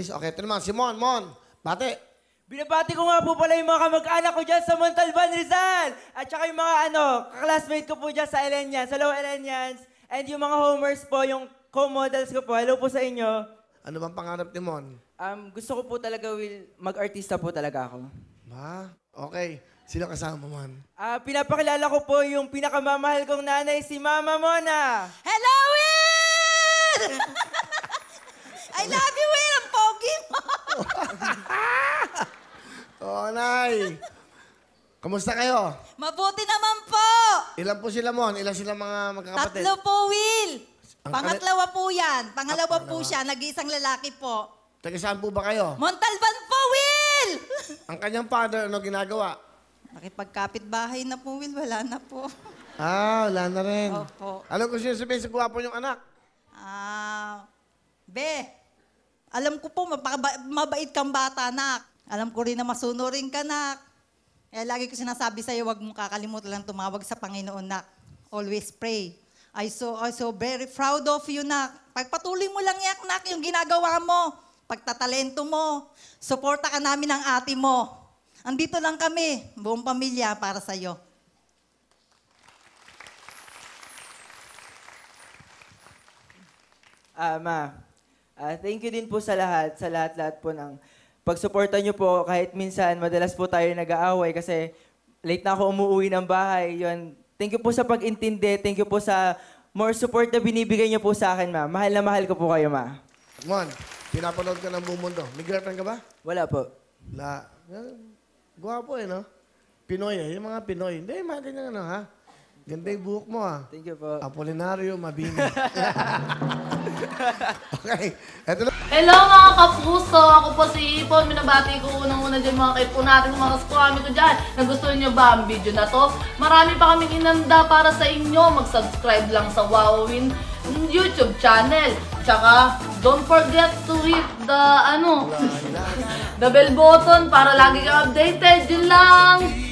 Okay, ito naman, si Mon. Bate. Binabati ko nga po pala yung mga kamag-anak ko dyan sa Montalban, Rizal. At saka yung mga kaklasmate ko po dyan sa Elenians, sa Low Elenians. And yung mga homers po, yung co-models ko po. Hello po sa inyo. Ano bang pangarap ni Mon? Gusto ko po talaga, Will, mag-artista po talaga ako. Ba? Okay. Sino kasama mo, Mon? Pinapakilala ko po yung pinakamamahal kong nanay, si Mama Mona. Hello, Will! I love you, Will! Ang pogi mo! Oo, Nay. Kamusta kayo? Mabuti naman po! Ilan po sila, Mon? Ilan sila mga magkakapatid? 3 po, Will! Ang Pangalawa po yan. Pangalawa po siya. Nag-iisang lalaki po. Taga saan po ba kayo? Montalban po, Will! Ang kanyang father, ano ginagawa? Nakipagkapit bahay na po, Will. Wala na po. Wala na rin. Opo. Ano gusto niyo sabihin sa gwapo niyong anak? Alam ko po, mabait kang bata, nak. Alam ko rin na masunurin ka, nak. Kaya lagi ko sinasabi sa'yo, huwag mong kakalimutan lang tumawag sa Panginoon, nak. Always pray. I so very proud of you, nak. Pagpatuloy mo lang yan, nak, yung ginagawa mo. Pagtatalento mo. Suporta ka namin ng ate mo. Andito lang kami, buong pamilya, para sa'yo. Thank you din po sa lahat po ng pagsuporta nyo po. Kahit minsan, madalas po tayo nag-aaway kasi late na ako umuwi ng bahay. Yun. Thank you po sa pag-intindi. Thank you po sa more support na binibigay nyo po sa akin, ma. Mahal na mahal ko po kayo, ma. Mon, pinapanood ka ng buong mundo. May girlfriend ka ba? Wala po. Wala. Gwapo no? Pinoy Yung mga Pinoy. Hindi, mga ganyan ha? Ganda yung buhok mo Thank you po. Apolinario Mabini. Okay. Eto na. Hello mga kapuso! Ako po si Ipon. Minabati ko unang-una dyan mga kaipo natin, mga kaskwami ko dyan. Nagustuhan nyo ba ang video na to? Marami pa kaming inanda para sa inyo. Mag-subscribe lang sa Wowin YouTube channel. Tsaka, don't forget to hit the, the bell button para lagi kang updated. Yun lang!